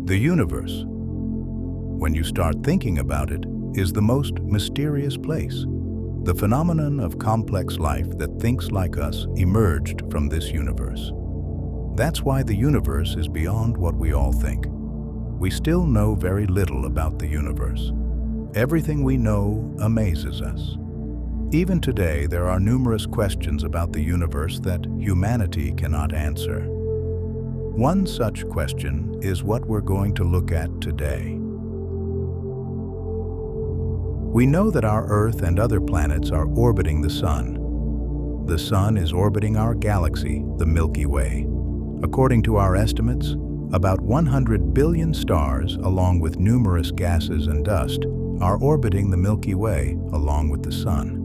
The universe, when you start thinking about it, is the most mysterious place. The phenomenon of complex life that thinks like us emerged from this universe. That's why the universe is beyond what we all think. We still know very little about the universe. Everything we know amazes us. Even today, there are numerous questions about the universe that humanity cannot answer. One such question is what we're going to look at today. We know that our Earth and other planets are orbiting the Sun. The Sun is orbiting our galaxy, the Milky Way. According to our estimates, about 100 billion stars, along with numerous gases and dust, are orbiting the Milky Way along with the Sun.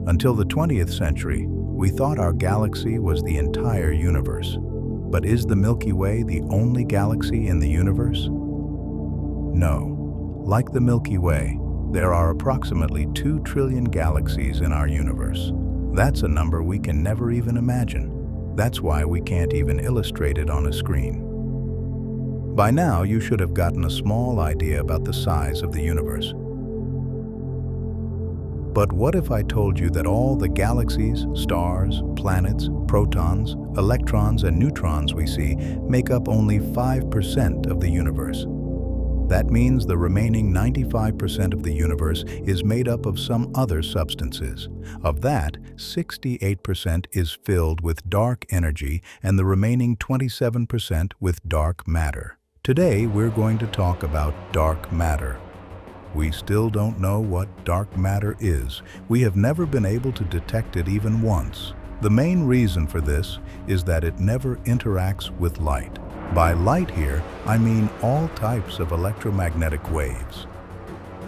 Until the 20th century, we thought our galaxy was the entire universe. But is the Milky Way the only galaxy in the universe? No. Like the Milky Way, there are approximately 2 trillion galaxies in our universe. That's a number we can never even imagine. That's why we can't even illustrate it on a screen. By now, you should have gotten a small idea about the size of the universe. But what if I told you that all the galaxies, stars, planets, protons, electrons, and neutrons we see make up only 5% of the universe? That means the remaining 95% of the universe is made up of some other substances. Of that, 68% is filled with dark energy and the remaining 27% with dark matter. Today, we're going to talk about dark matter. We still don't know what dark matter is. We have never been able to detect it even once. The main reason for this is that it never interacts with light. By light here, I mean all types of electromagnetic waves.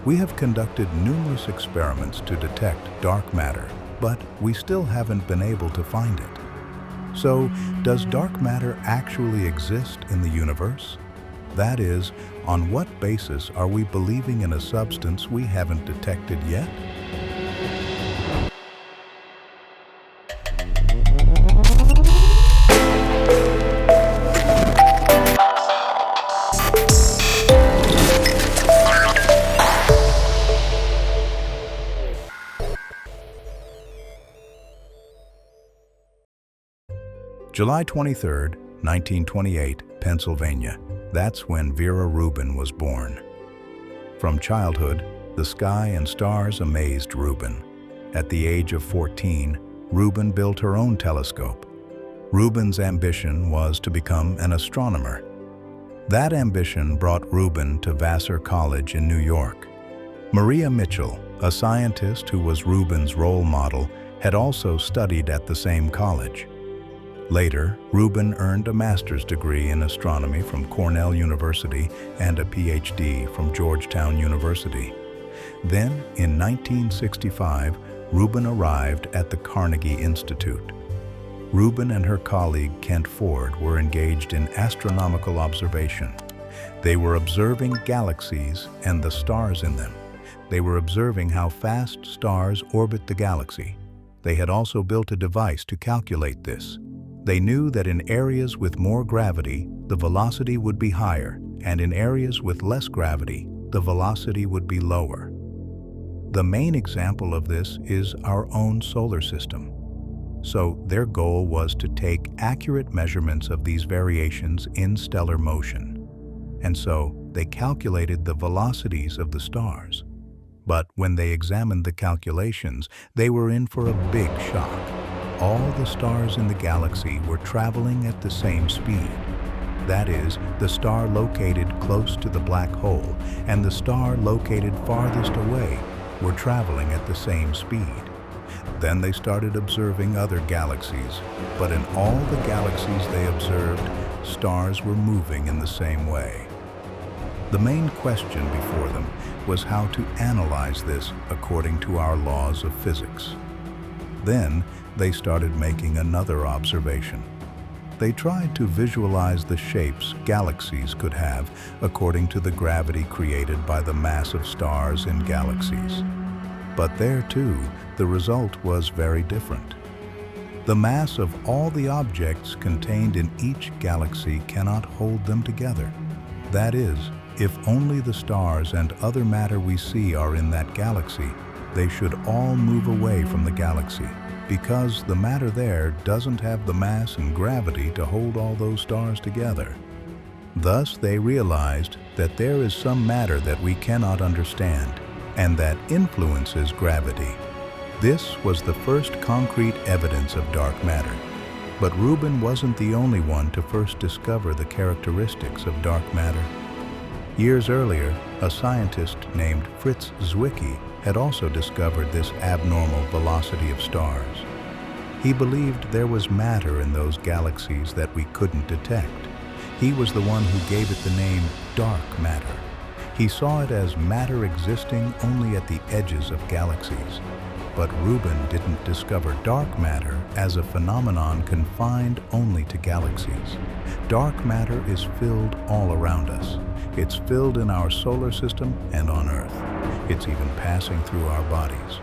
We have conducted numerous experiments to detect dark matter, but we still haven't been able to find it. So, does dark matter actually exist in the universe? That is, on what basis are we believing in a substance we haven't detected yet? July 23, 1928, Pennsylvania. That's when Vera Rubin was born. From childhood, the sky and stars amazed Rubin. At the age of 14, Rubin built her own telescope. Rubin's ambition was to become an astronomer. That ambition brought Rubin to Vassar College in New York. Maria Mitchell, a scientist who was Rubin's role model, had also studied at the same college. Later, Rubin earned a master's degree in astronomy from Cornell University and a PhD from Georgetown University. Then, in 1965, Rubin arrived at the Carnegie Institute. Rubin and her colleague Kent Ford were engaged in astronomical observation. They were observing galaxies and the stars in them. They were observing how fast stars orbit the galaxy. They had also built a device to calculate this. They knew that in areas with more gravity, the velocity would be higher, and in areas with less gravity, the velocity would be lower. The main example of this is our own solar system. So their goal was to take accurate measurements of these variations in stellar motion. And so they calculated the velocities of the stars. But when they examined the calculations, they were in for a big shock. All the stars in the galaxy were traveling at the same speed. That is, the star located close to the black hole and the star located farthest away were traveling at the same speed. Then they started observing other galaxies, but in all the galaxies they observed, stars were moving in the same way. The main question before them was how to analyze this according to our laws of physics. Then, they started making another observation. They tried to visualize the shapes galaxies could have according to the gravity created by the mass of stars in galaxies. But there too, the result was very different. The mass of all the objects contained in each galaxy cannot hold them together. That is, if only the stars and other matter we see are in that galaxy, they should all move away from the galaxy, because the matter there doesn't have the mass and gravity to hold all those stars together. Thus, they realized that there is some matter that we cannot understand, and that influences gravity. This was the first concrete evidence of dark matter. But Rubin wasn't the only one to first discover the characteristics of dark matter. Years earlier, a scientist named Fritz Zwicky had also discovered this abnormal velocity of stars. He believed there was matter in those galaxies that we couldn't detect. He was the one who gave it the name dark matter. He saw it as matter existing only at the edges of galaxies. But Rubin didn't discover dark matter as a phenomenon confined only to galaxies. Dark matter is filled all around us. It's filled in our solar system and on Earth. It's even passing through our bodies.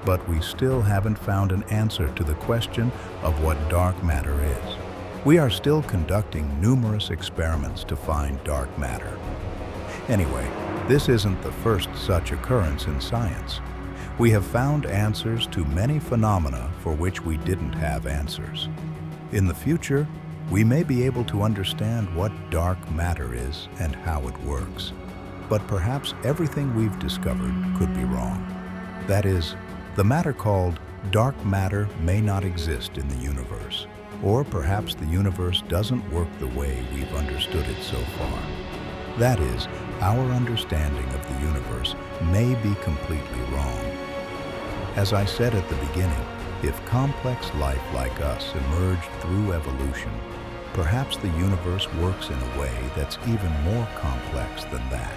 But we still haven't found an answer to the question of what dark matter is. We are still conducting numerous experiments to find dark matter. Anyway, this isn't the first such occurrence in science. We have found answers to many phenomena for which we didn't have answers. In the future, we may be able to understand what dark matter is and how it works. But perhaps everything we've discovered could be wrong. That is, the matter called dark matter may not exist in the universe. Or perhaps the universe doesn't work the way we've understood it so far. That is, our understanding of the universe may be completely wrong. As I said at the beginning, if complex life like us emerged through evolution, perhaps the universe works in a way that's even more complex than that.